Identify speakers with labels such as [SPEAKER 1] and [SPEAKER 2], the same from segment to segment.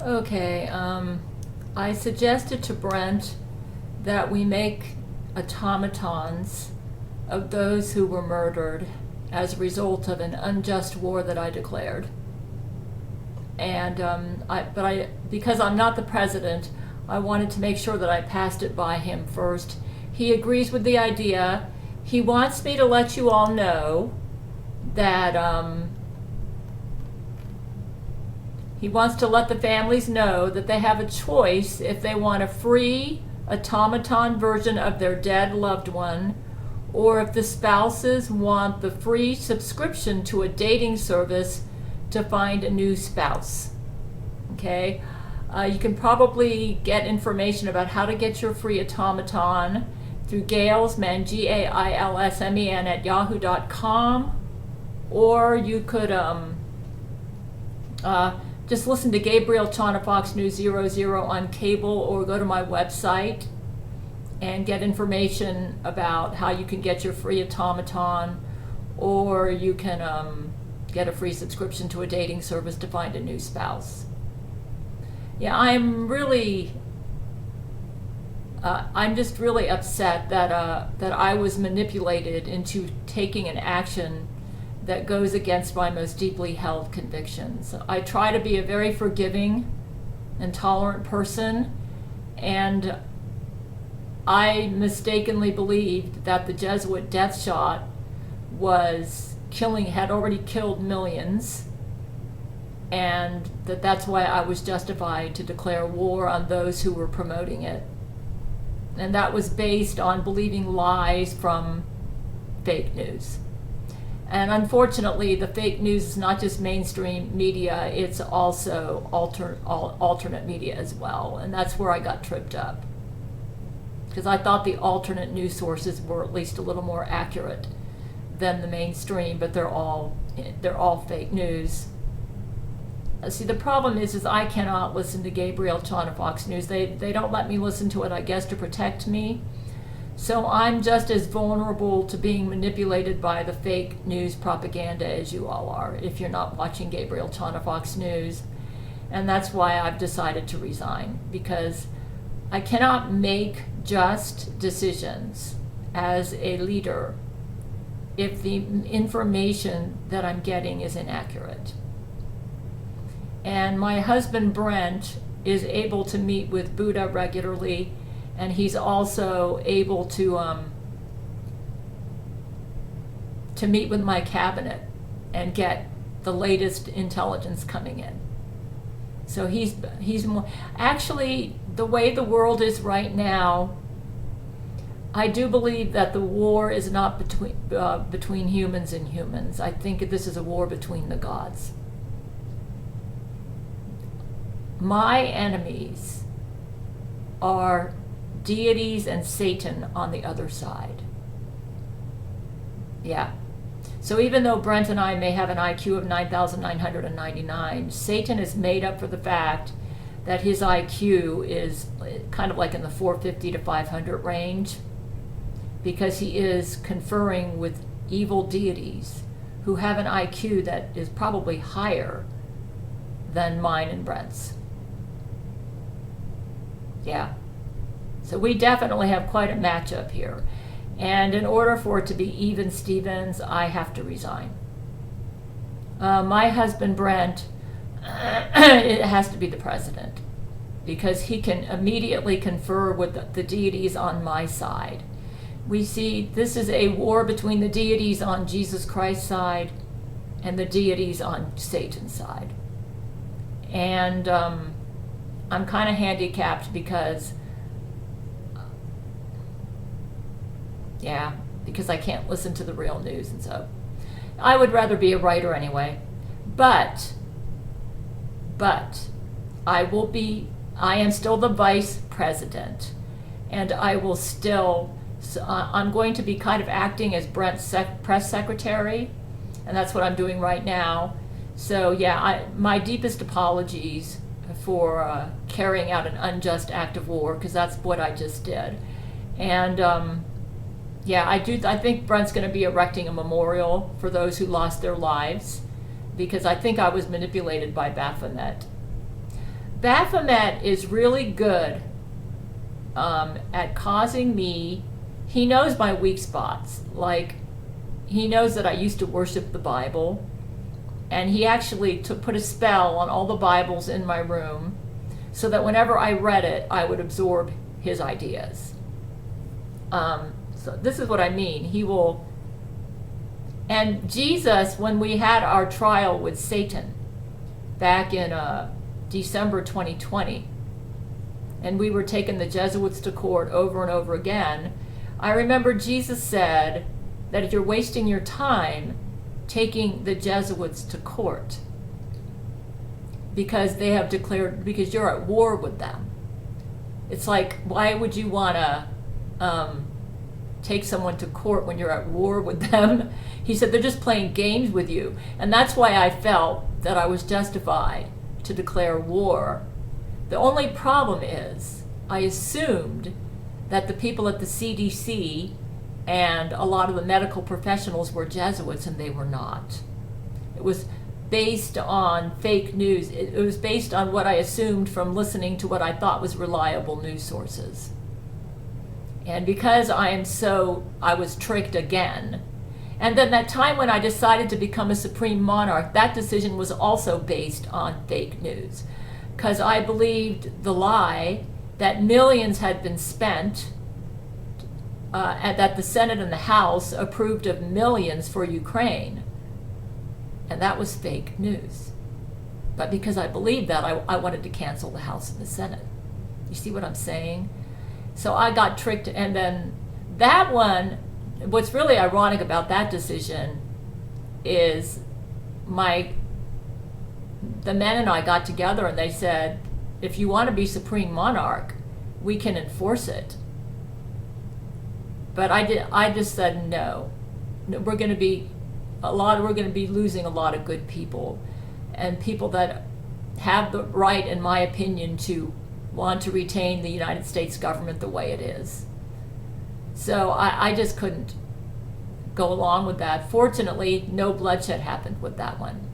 [SPEAKER 1] Okay, I suggested to Brent that we make automatons of those who were murdered as a result of an unjust war that I declared. And because I'm not the president, I wanted to make sure that I passed it by him first. He agrees with the idea. He wants me to let you all know that he wants to let the families know that they have a choice if they want a free automaton version of their dead loved one, or if the spouses want the free subscription to a dating service to find a new spouse. Okay? You can probably get information about how to get your free automaton through Gailsmen, Gailsmen at yahoo.com, or you could just listen to Gabriel Chana Fox News 00 on cable, or go to my website and get information about how you can get your free automaton, or you can get a free subscription to a dating service to find a new spouse. Yeah, I'm just really upset that I was manipulated into taking an action that goes against my most deeply held convictions. I try to be a very forgiving and tolerant person, and I mistakenly believed that the Jesuit death shot had already killed millions, and that's why I was justified to declare war on those who were promoting it. And that was based on believing lies from fake news. And unfortunately, the fake news is not just mainstream media, it's also alternate media as well. And that's where I got tripped up, because I thought the alternate news sources were at least a little more accurate than the mainstream, but they're all fake news. See, the problem is I cannot listen to Gabriel Chana Fox News. They don't let me listen to it, I guess, to protect me. So I'm just as vulnerable to being manipulated by the fake news propaganda as you all are, if you're not watching Gabriel Chana Fox News. And that's why I've decided to resign, because I cannot make just decisions as a leader if the information that I'm getting is inaccurate. And my husband Brent is able to meet with Buddha regularly, and he's also able to meet with my cabinet and get the latest intelligence coming in. So he's more, actually, the way the world is right now, I do believe that the war is not between humans and humans. I think this is a war between the gods. My enemies are deities and Satan on the other side. Yeah. So even though Brent and I may have an IQ of 9,999, Satan is made up for the fact that his IQ is kind of like in the 450 to 500 range, because he is conferring with evil deities who have an IQ that is probably higher than mine and Brent's. Yeah. So we definitely have quite a matchup here. And in order for it to be even Stevens, I have to resign. My husband Brent, it has to be the president, because he can immediately confer with the deities on my side. We see this is a war between the deities on Jesus Christ's side and the deities on Satan's side. And I'm kind of handicapped because I can't listen to the real news, and so I would rather be a writer anyway. But I am still the vice president, and I will still, I'm going to be kind of acting as Brent's press secretary, and that's what I'm doing right now. So yeah, my deepest apologies for carrying out an unjust act of war, because that's what I just did. And I think Brent's going to be erecting a memorial for those who lost their lives, because I think I was manipulated by Baphomet. Baphomet is really good at causing me, he knows my weak spots. Like, he knows that I used to worship the Bible, and he actually put a spell on all the Bibles in my room so that whenever I read it, I would absorb his ideas. So this is what I mean. He will, and Jesus, when we had our trial with Satan back in December 2020, and we were taking the Jesuits to court over and over again, I remember Jesus said that if you're wasting your time taking the Jesuits to court because they have declared, because you're at war with them. It's like, why would you want to take someone to court when you're at war with them? He said they're just playing games with you. And that's why I felt that I was justified to declare war. The only problem is I assumed that the people at the CDC and a lot of the medical professionals were Jesuits, and they were not. It was based on fake news. It was based on what I assumed from listening to what I thought was reliable news sources. And because I was tricked again. And then that time when I decided to become a supreme monarch, that decision was also based on fake news. Because I believed the lie that millions had been spent, and that the Senate and the House approved of millions for Ukraine. And that was fake news. But because I believed that, I wanted to cancel the House and the Senate. You see what I'm saying? So I got tricked. And then that one, what's really ironic about that decision is the men and I got together and they said, if you want to be supreme monarch, we can enforce it. But I just said no. We're going to be losing a lot of good people, and people that have the right, in my opinion, to want to retain the United States government the way it is. So I just couldn't go along with that. Fortunately, no bloodshed happened with that one,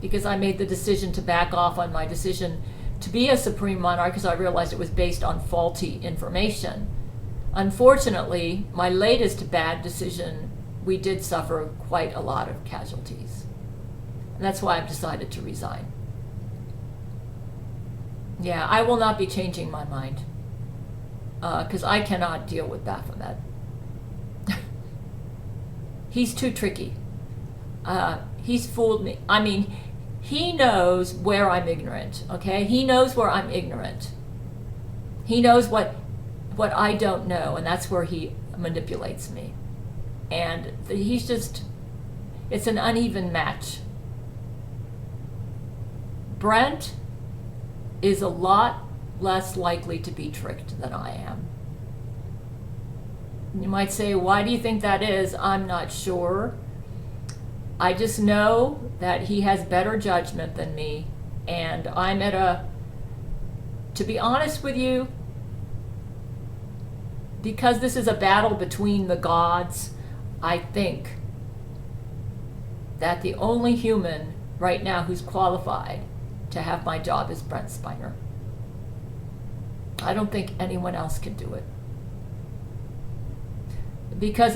[SPEAKER 1] because I made the decision to back off on my decision to be a supreme monarch because I realized it was based on faulty information. Unfortunately, my latest bad decision, we did suffer quite a lot of casualties. And that's why I've decided to resign. Yeah, I will not be changing my mind because I cannot deal with Baphomet. He's too tricky. He's fooled me. I mean, he knows where I'm ignorant, okay? He knows where I'm ignorant. He knows what I don't know, and that's where he manipulates me. And it's an uneven match. Brent is a lot less likely to be tricked than I am. You might say, why do you think that is? I'm not sure. I just know that he has better judgment than me, and to be honest with you, because this is a battle between the gods, I think that the only human right now who's qualified to have my job is Brent Spiner. I don't think anyone else can do it. Because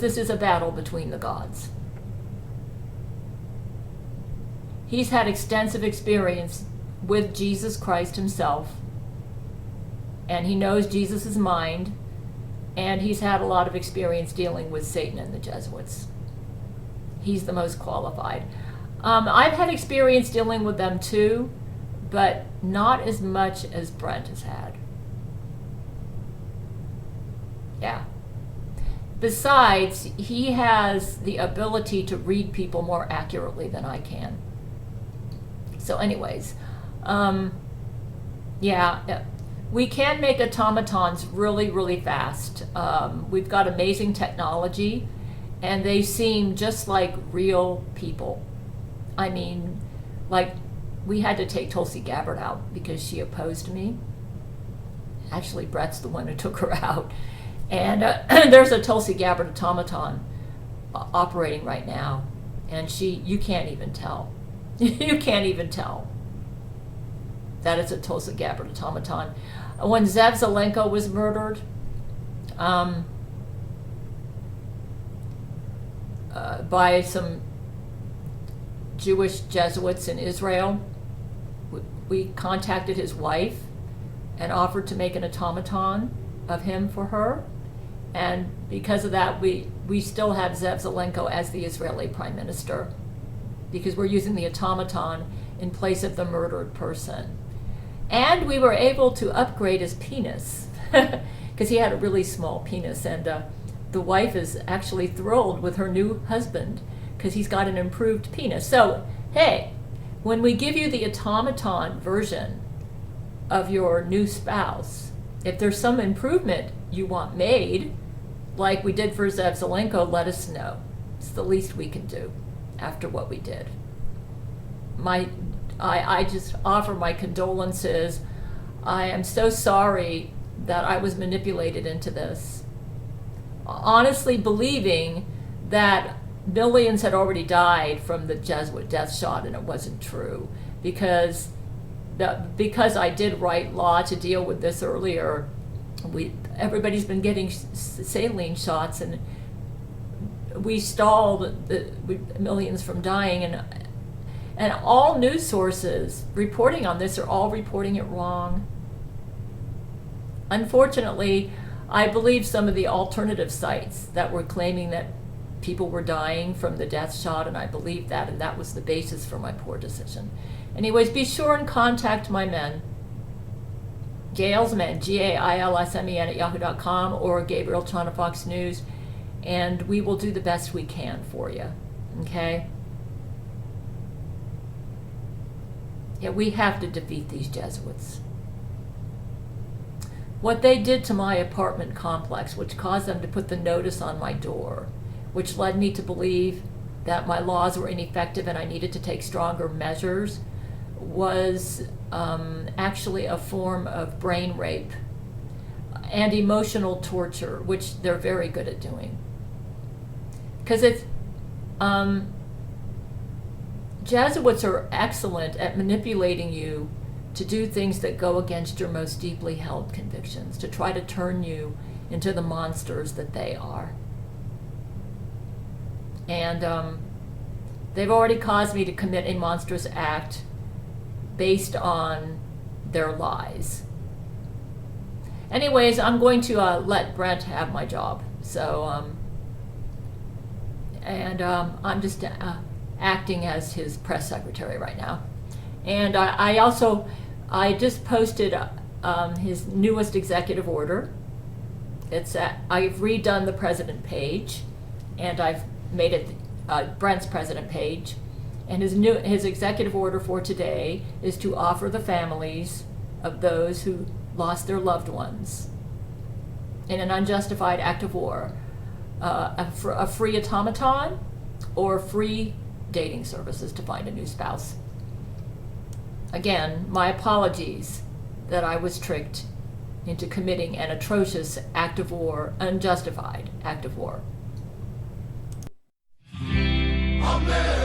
[SPEAKER 1] this is a battle between the gods. He's had extensive experience with Jesus Christ himself, and he knows Jesus' mind, and he's had a lot of experience dealing with Satan and the Jesuits. He's the most qualified. I've had experience dealing with them too, but not as much as Brent has had. Yeah. Besides, he has the ability to read people more accurately than I can. So anyways, yeah, we can make automatons really, really fast. We've got amazing technology, and they seem just like real people. I mean, like, we had to take Tulsi Gabbard out because she opposed me. Actually, Brett's the one who took her out. And there's a Tulsi Gabbard automaton operating right now, and you can't even tell. You can't even tell. That is a Tulsa Gabbard automaton. When Zev Zelenko was murdered, by some Jewish Jesuits in Israel, we contacted his wife and offered to make an automaton of him for her. And because of that, we still have Zev Zelenko as the Israeli prime minister, because we're using the automaton in place of the murdered person. And we were able to upgrade his penis, because he had a really small penis. And the wife is actually thrilled with her new husband, because he's got an improved penis. So, hey, when we give you the automaton version of your new spouse, if there's some improvement you want made, like we did for Zev Zelenko, let us know. It's the least we can do after what we did. I just offer my condolences. I am so sorry that I was manipulated into this. Honestly believing that millions had already died from the Jesuit death shot, and it wasn't true. Because I did write law to deal with this earlier, everybody's been getting saline shots, and we stalled millions from dying, and all news sources reporting on this are all reporting it wrong. Unfortunately, I believe some of the alternative sites that were claiming that people were dying from the death shot, and I believed that, and that was the basis for my poor decision. Anyways, be sure and contact my men. Gail's Men, GAILSMEN at yahoo.com, or Gabriel Chana Fox News, and we will do the best we can for you, okay? Yeah, we have to defeat these Jesuits. What they did to my apartment complex, which caused them to put the notice on my door, which led me to believe that my laws were ineffective and I needed to take stronger measures, was actually a form of brain rape and emotional torture, which they're very good at doing. Because it's Jesuits are excellent at manipulating you to do things that go against your most deeply held convictions, to try to turn you into the monsters that they are. And they've already caused me to commit a monstrous act based on their lies. Anyways, I'm going to let Brent have my job. So, I'm just acting as his press secretary right now. And I just posted his newest executive order. I've redone the president page, and I've made it Brent's president page. And his executive order for today is to offer the families of those who lost their loved ones in an unjustified act of war a free automaton or free dating services to find a new spouse. Again, my apologies that I was tricked into committing an atrocious act of war, unjustified act of war.
[SPEAKER 2] Amen.